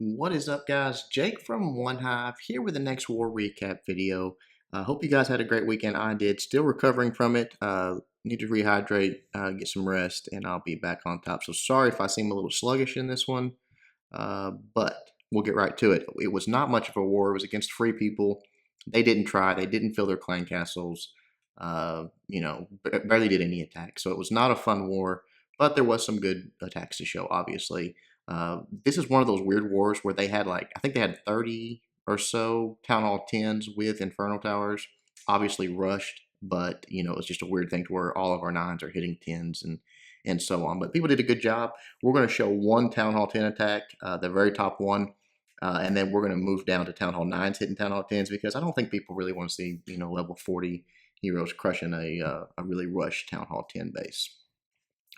What is up, guys? Jake from OneHive here with the next war recap video. Hope you guys had a great weekend. I did. Still recovering from it. Need to rehydrate, get some rest, and I'll be back on top. So sorry if I seem a little sluggish in this one, but we'll get right to it. It was not much of a war. It was against free people. They didn't try. They didn't fill their clan castles. Barely did any attacks. So it was not a fun war, but there was some good attacks to show, obviously. This is one of those weird wars where they had I think they had 30 or so Town Hall 10s with Inferno Towers, obviously rushed, but it's just a weird thing to where all of our 9s are hitting 10s and so on. But people did a good job. We're going to show one Town Hall 10 attack, the very top one, and then we're going to move down to Town Hall 9s hitting Town Hall 10s because I don't think people really want to see, level 40 heroes crushing a really rushed Town Hall 10 base.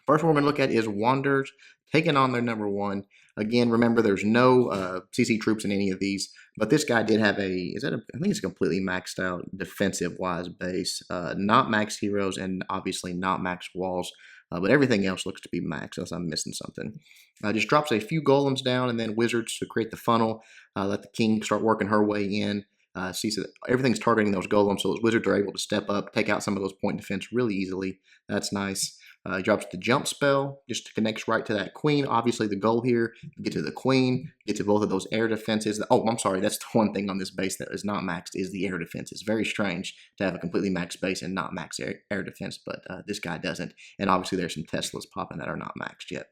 First one we're going to look at is Wanderers taking on their number 1. Again, remember there's no CC troops in any of these, but this guy did have I think it's a completely maxed out defensive-wise base. Not max heroes and obviously not max walls, but everything else looks to be max unless I'm missing something. Just drops a few golems down and then wizards to create the funnel. Let the king start working her way in. See, so everything's targeting those golems, so those wizards are able to step up, take out some of those point defense really easily. That's nice. He drops the jump spell, just connects right to that queen. Obviously, the goal here, get to the queen, get to both of those air defenses. Oh, I'm sorry, that's the one thing on this base that is not maxed is the air defense. It's very strange to have a completely maxed base and not max air defense, but this guy doesn't. And obviously, there's some Teslas popping that are not maxed yet.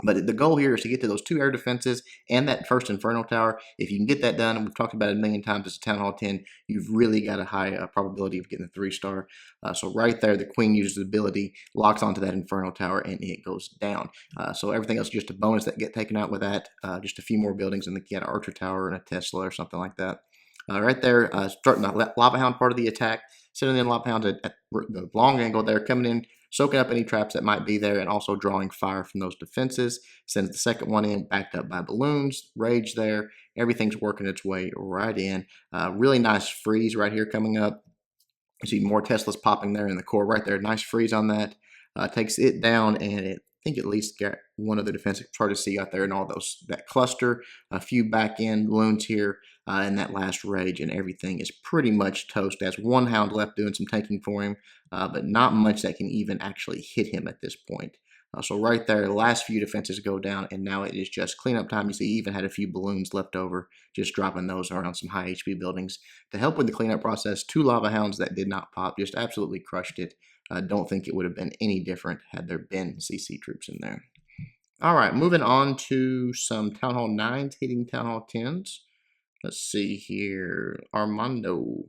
But the goal here is to get to those 2 air defenses and that first Inferno Tower. If you can get that done, and we've talked about it a million times as a Town Hall 10, you've really got a high probability of getting a 3-star. So right there, the Queen uses the ability, locks onto that Inferno Tower, and it goes down. So everything else is just a bonus that get taken out with that. Just a few more buildings, and get an Archer Tower and a Tesla or something like that. Right there, starting the Lava Hound part of the attack, sending in Lava Hound at the long angle there, coming in, soaking up any traps that might be there, and also drawing fire from those defenses. Sends the second one in, backed up by balloons, rage there. Everything's working its way right in. Really nice freeze right here coming up. You see more Teslas popping there in the core right there. Nice freeze on that. Takes it down, and I think at least got one of the defensive. It's hard to see out there and all that cluster. A few back end balloons here, and that last rage, and everything is pretty much toast. There's one hound left doing some tanking for him, but not much that can even actually hit him at this point. So right there, the last few defenses go down, and now it is just cleanup time. You see, he even had a few balloons left over, just dropping those around some high HP buildings to help with the cleanup process. 2 lava hounds that did not pop, just absolutely crushed it. I don't think it would have been any different had there been CC troops in there. All right, moving on to some Town Hall 9s hitting Town Hall 10s. Let's see here. Armando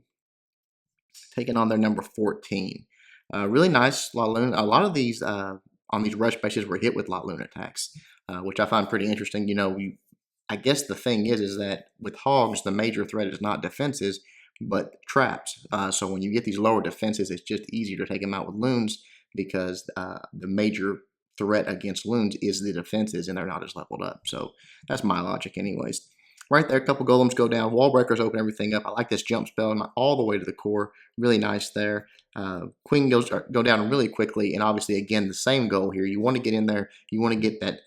taking on their number 14. Really nice Lavaloon. A lot of these on these rush bases were hit with Lavaloon attacks, which I find pretty interesting. I guess the thing is that with hogs, the major threat is not defenses, but traps. So when you get these lower defenses, it's just easier to take them out with loons because the major threat against loons is the defenses, and they're not as leveled up. So that's my logic anyways. Right there, a couple golems go down. Wall breakers open everything up. I like this jump spell all the way to the core. Really nice there. Queen go down really quickly, and obviously, again, the same goal here. You want to get in there. You want to get that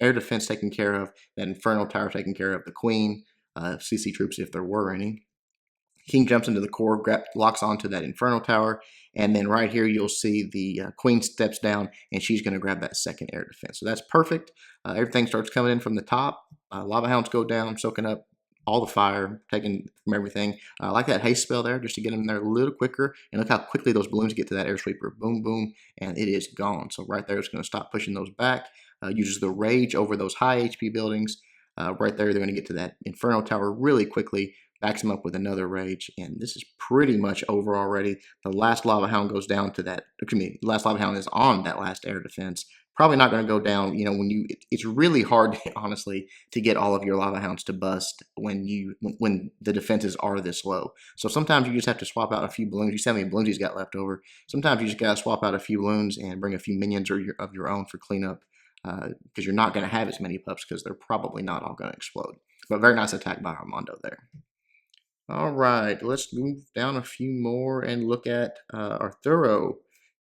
air defense taken care of, that Inferno Tower taken care of, the Queen, CC troops if there were any. King jumps into the core, locks onto that Inferno Tower, and then right here you'll see the Queen steps down, and she's going to grab that second air defense. So that's perfect. Everything starts coming in from the top. Lava Hounds go down, soaking up all the fire, taken from everything. I like that haste spell there, just to get them there a little quicker. And look how quickly those balloons get to that air sweeper. Boom, boom, and it is gone. So right there, it's going to stop pushing those back. Uses the rage over those high HP buildings. Right there, they're going to get to that Inferno Tower really quickly. Backs him up with another rage, and this is pretty much over already. The last Lava Hound goes down to that. The last Lava Hound is on that last air defense. Probably not going to go down. It's really hard, honestly, to get all of your Lava Hounds to bust when the defenses are this low. So sometimes you just have to swap out a few balloons. You see how many balloons he's got left over. Sometimes you just got to swap out a few balloons and bring a few minions of your own for cleanup, because you're not going to have as many pups because they're probably not all going to explode. But very nice attack by Armando there. All right, let's move down a few more and look at Arturo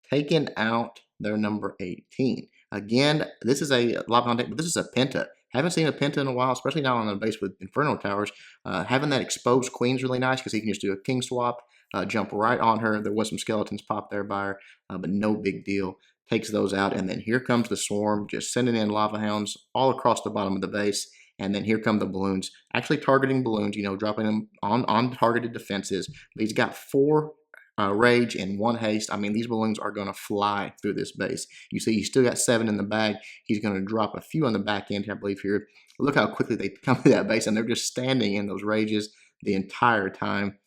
taking out their number 18. Again, this is a Lavaloon deck, but this is a Penta. Haven't seen a Penta in a while, especially now on a base with Inferno Towers. Having that exposed Queen's really nice because he can just do a King swap, jump right on her. There was some skeletons popped there by her, but no big deal. Takes those out, and then here comes the Swarm, just sending in Lava Hounds all across the bottom of the base. And then here come the balloons, actually targeting balloons, dropping them on targeted defenses. But he's got 4 rage and 1 haste. I mean, these balloons are going to fly through this base. You see, he's still got 7 in the bag. He's going to drop a few on the back end, I believe, here. Look how quickly they come to that base, and they're just standing in those rages the entire time.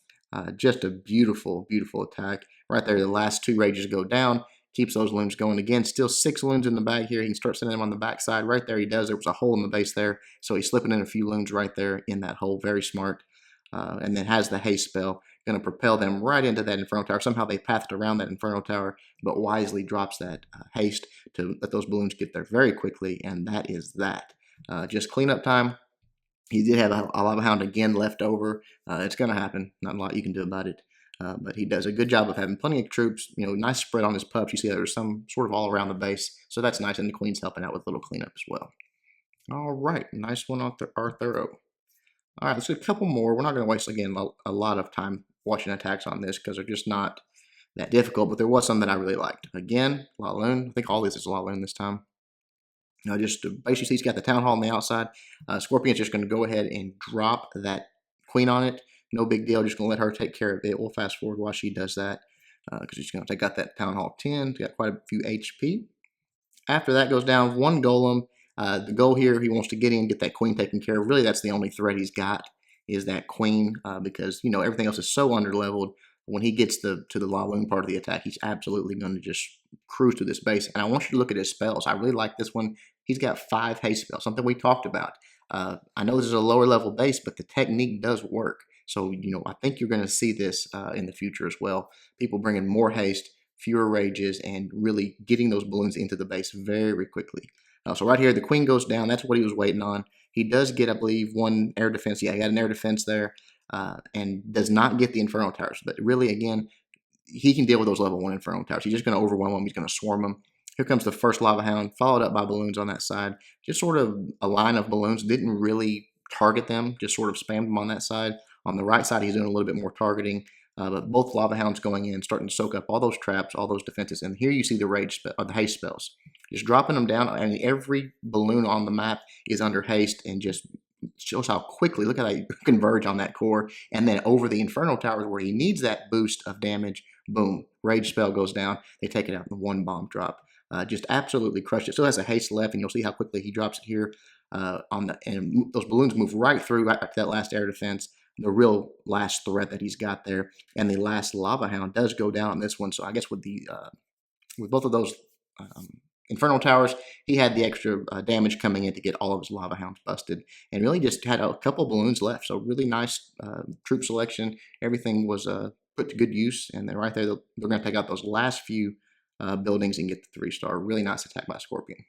Just a beautiful, beautiful attack. Right there, the last 2 rages go down. Keeps those loons going again. Still 6 loons in the bag here. He can start sending them on the backside. Right there, he does. There was a hole in the base there, so he's slipping in a few loons right there in that hole. Very smart. And then has the haste spell. Going to propel them right into that Inferno Tower. Somehow they pathed around that Inferno Tower, but wisely drops that haste to let those balloons get there very quickly, and that is that. Just cleanup time. He did have a Lava Hound again left over. It's going to happen. Not a lot you can do about it. But he does a good job of having plenty of troops. Nice spread on his pups. You see there's some sort of all around the base. So that's nice. And the Queen's helping out with little cleanup as well. All right. Nice one on Arthuro. All right. Let's do a couple more. We're not going to waste, again, a lot of time watching attacks on this because they're just not that difficult. But there was some that I really liked. Again, Lavaloon. I think all this is Lavaloon this time. Just basically, he's got the Town Hall on the outside. Scorpion's just going to go ahead and drop that Queen on it. No big deal. Just going to let her take care of it. We'll fast forward while she does that because she's going to take out that Town Hall 10. Got quite a few HP. After that goes down, 1 Golem. The goal here, he wants to get in, get that Queen taken care of. Really, that's the only threat he's got is that Queen because, everything else is so underleveled. When he gets to the Lavaloon part of the attack, he's absolutely going to just cruise to this base. And I want you to look at his spells. I really like this one. He's got 5 haste spells, something we talked about. I know this is a lower level base, but the technique does work. So, I think you're going to see this in the future as well. People bringing more haste, fewer rages, and really getting those balloons into the base very quickly. So right here, the Queen goes down. That's what he was waiting on. He does get, I believe, 1 air defense. Yeah, he got an air defense there and does not get the Inferno Towers. But really, again, he can deal with those level 1 Inferno Towers. He's just going to overwhelm them. He's going to swarm them. Here comes the first Lava Hound, followed up by balloons on that side. Just sort of a line of balloons. Didn't really target them, just sort of spammed them on that side. On the right side, he's doing a little bit more targeting. But both Lava Hounds going in, starting to soak up all those traps, all those defenses. And here you see the rage or the haste spells. Just dropping them down, and every balloon on the map is under haste and just shows how quickly, look how they converge on that core. And then over the Inferno Towers where he needs that boost of damage, boom, rage spell goes down. They take it out in 1 bomb drop. Just absolutely crushed it. Still has a haste left, and you'll see how quickly he drops it here. And those balloons move right through right back to that last air defense. The real last threat that he's got there, and the last Lava Hound does go down on this one. So I guess with both of those Inferno Towers, he had the extra damage coming in to get all of his Lava Hounds busted, and really just had a couple balloons left. So really nice troop selection. Everything was put to good use, and then right there they're going to take out those last few buildings and get the 3-star. Really nice attack by Scorpion.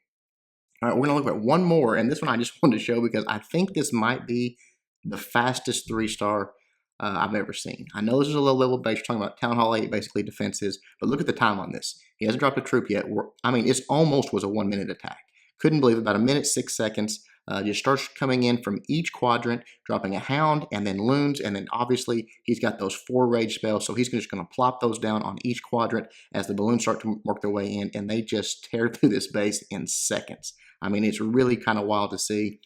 All right, we're going to look at one more, and this one I just wanted to show because I think this might be the fastest 3-star I've ever seen. I know this is a low level base. We're talking about Town Hall 8, basically defenses, but look at the time on this. He hasn't dropped a troop yet. I mean, it almost was a 1-minute attack. Couldn't believe it. About 1 minute, 6 seconds. Just starts coming in from each quadrant, dropping a Hound and then Loons, and then obviously he's got those 4 rage spells, so he's just going to plop those down on each quadrant as the balloons start to work their way in, and they just tear through this base in seconds. I mean, it's really kind of wild to see.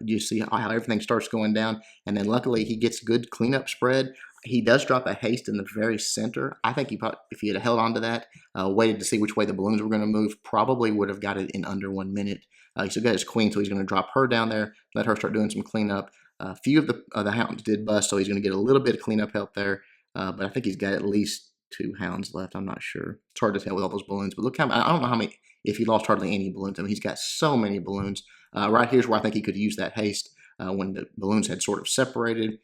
You see how everything starts going down, and then luckily he gets good cleanup spread. He does drop a haste in the very center. I think if he had held on to that, waited to see which way the balloons were going to move, probably would have got it in under 1 minute. He still got his Queen, so he's going to drop her down there, let her start doing some cleanup. A few of the Hounds did bust, so he's going to get a little bit of cleanup help there. But I think he's got at least 2 Hounds left. I'm not sure. It's hard to tell with all those balloons. But look how I don't know how many. If he lost hardly any balloons, I mean, he's got so many balloons. Right here's where I think he could use that haste when the balloons had sort of separated.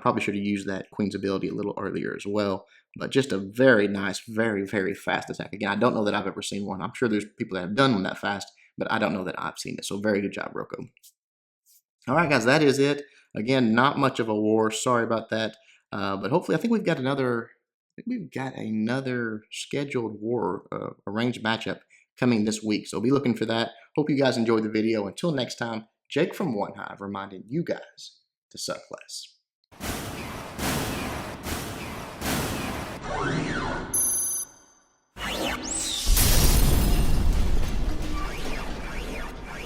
Probably should have used that Queen's ability a little earlier as well. But just a very nice, very, very fast attack. Again, I don't know that I've ever seen one. I'm sure there's people that have done one that fast, but I don't know that I've seen it. So very good job, Rocco. All right, guys, that is it. Again, not much of a war. Sorry about that. But hopefully, I think we've got another scheduled war, arranged matchup coming this week. So be looking for that. Hope you guys enjoyed the video. Until next time, Jake from OneHive reminding you guys to suck less.